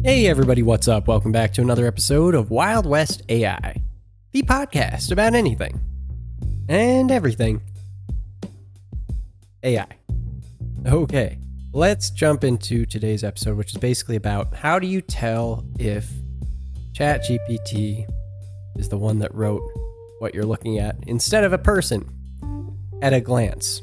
Hey everybody, what's up? Welcome back to another episode of Wild West AI, the podcast about anything and everything AI. Okay, let's jump into today's episode, which is basically about how do you tell if ChatGPT is the one that wrote what you're looking at instead of a person at a glance.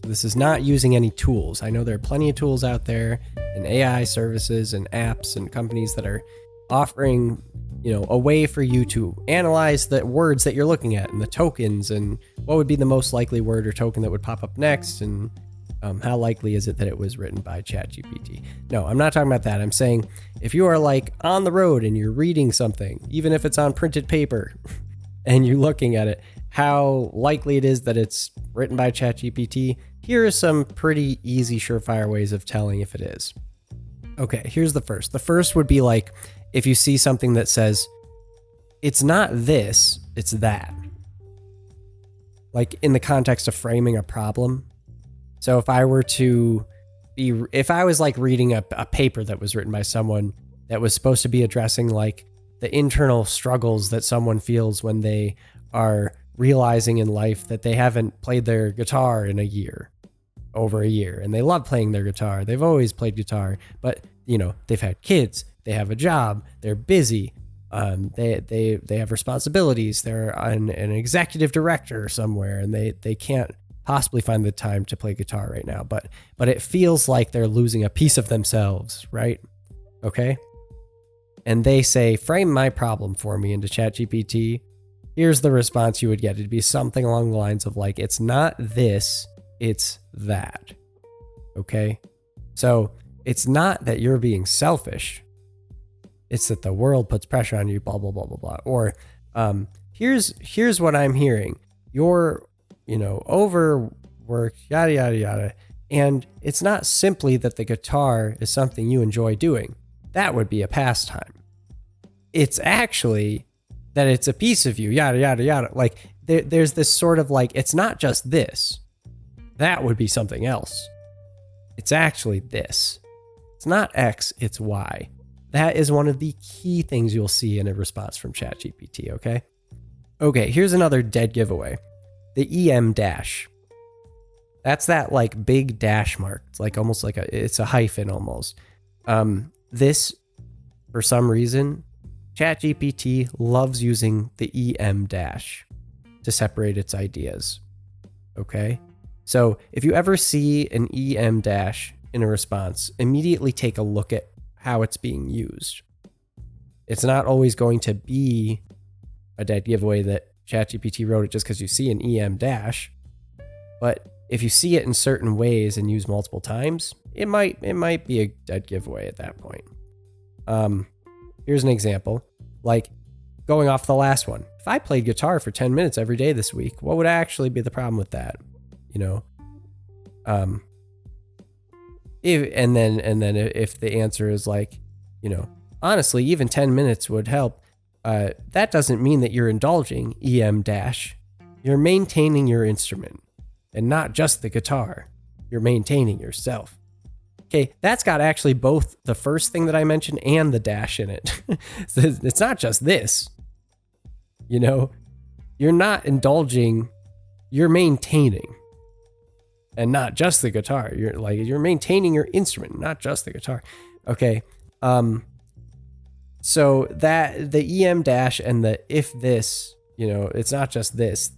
So this is not using any tools. I know there are plenty of tools out there and AI services and apps and companies that are offering, a way for you to analyze the words that you're looking at and the tokens and what would be the most likely word or token that would pop up next and how likely is it that it was written by ChatGPT. No, I'm not talking about that. I'm saying if you are like on the road and you're reading something, even if it's on printed paper and you're looking at it, how likely it is that it's written by ChatGPT, here are some pretty easy, surefire ways of telling if it is. Okay, here's the first. The first would be like if you see something that says, it's not this, it's that. Like in the context of framing a problem. So if I was like reading a paper that was written by someone that was supposed to be addressing like the internal struggles that someone feels when they are realizing in life that they haven't played their guitar in over a year, and they love playing their guitar. They've always played guitar, but they've had kids, they have a job, they're busy, they have responsibilities, they're an executive director somewhere, and they can't possibly find the time to play guitar right now, but it feels like they're losing a piece of themselves, right? Okay. And they say, frame my problem for me into ChatGPT. Here's the response you would get. It'd be something along the lines of like, it's not this, it's that. Okay. So it's not that you're being selfish. It's that the world puts pressure on you, blah, blah, blah, blah, blah. Or here's what I'm hearing. You're, overworked, yada, yada, yada. And it's not simply that the guitar is something you enjoy doing. That would be a pastime. It's actually that it's a piece of you, yada, yada, yada. Like there's this sort of like, it's not just this. That would be something else. It's actually this. It's not X, it's Y. That is one of the key things you'll see in a response from ChatGPT, okay? Okay, here's another dead giveaway. The EM dash. That's that like big dash mark. It's like almost like it's a hyphen almost. This, for some reason, ChatGPT loves using the EM dash to separate its ideas, okay? So if you ever see an EM dash in a response, immediately take a look at how it's being used. It's not always going to be a dead giveaway that ChatGPT wrote it just because you see an EM dash, but if you see it in certain ways and use multiple times, it might be a dead giveaway at that point. Here's an example, like going off the last one. If I played guitar for 10 minutes every day this week, what would actually be the problem with that? If the answer is like, honestly, even 10 minutes would help. That doesn't mean that you're indulging EM dash. You're maintaining your instrument and not just the guitar. You're maintaining yourself. Okay, that's got actually both the first thing that I mentioned and the dash in it. It's not just this. You're not indulging, you're maintaining. And not just the guitar. You're maintaining your instrument, not just the guitar. Okay. So that the EM dash and the if this, it's not just this,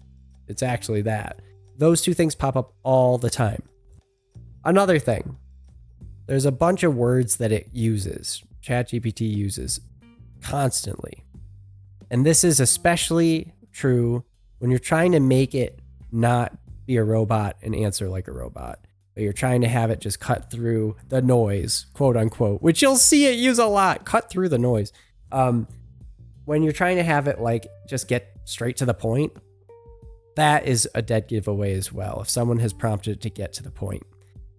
it's actually that. Those two things pop up all the time. Another thing, there's a bunch of words that it uses, ChatGPT uses constantly. And this is especially true when you're trying to make it not be a robot and answer like a robot, but you're trying to have it just cut through the noise, quote unquote, which you'll see it use a lot, cut through the noise. When you're trying to have it like just get straight to the point, that is a dead giveaway as well. If someone has prompted it to get to the point,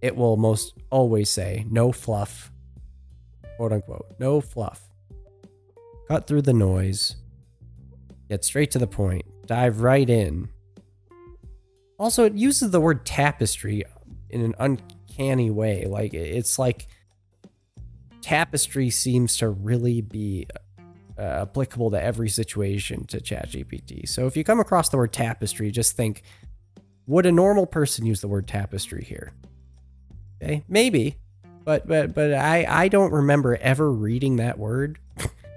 it will most always say no fluff, quote unquote, no fluff, cut through the noise, get straight to the point, dive right in. Also, it uses the word tapestry in an uncanny way. Like, it's like tapestry seems to really be applicable to every situation to ChatGPT. So if you come across the word tapestry, just think, would a normal person use the word tapestry here? Okay, maybe, but I don't remember ever reading that word,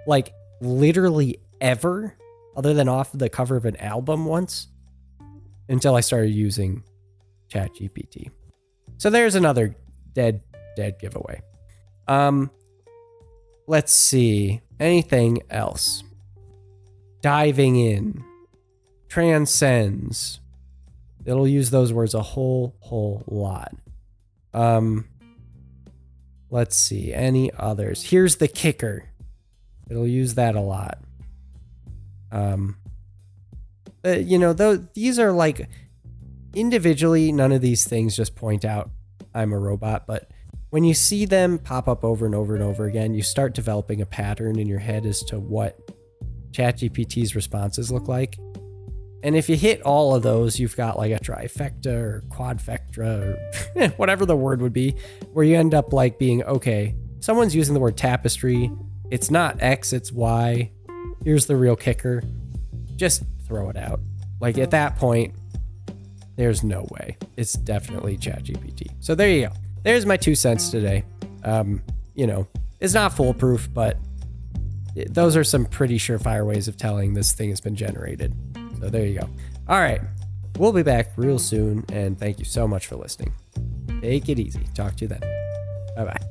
like literally ever, other than off the cover of an album once, until I started using ChatGPT. So there's another dead giveaway. Let's see. Anything else? Diving in. Transcends. It'll use those words a whole lot. Let's see. Any others? Here's the kicker. It'll use that a lot. These are like individually, none of these things just point out I'm a robot, but when you see them pop up over and over and over again, you start developing a pattern in your head as to what ChatGPT's responses look like. And if you hit all of those, you've got like a trifecta or quadfecta or whatever the word would be, where you end up like being, okay, someone's using the word tapestry. It's not X, it's Y. Here's the real kicker. Just throw it out. Like at that point, there's no way. It's definitely ChatGPT. So there you go. There's my 2 cents today. It's not foolproof, but those are some pretty surefire ways of telling this thing has been generated. So there you go. All right. We'll be back real soon, and thank you so much for listening. Take it easy. Talk to you then. Bye-bye.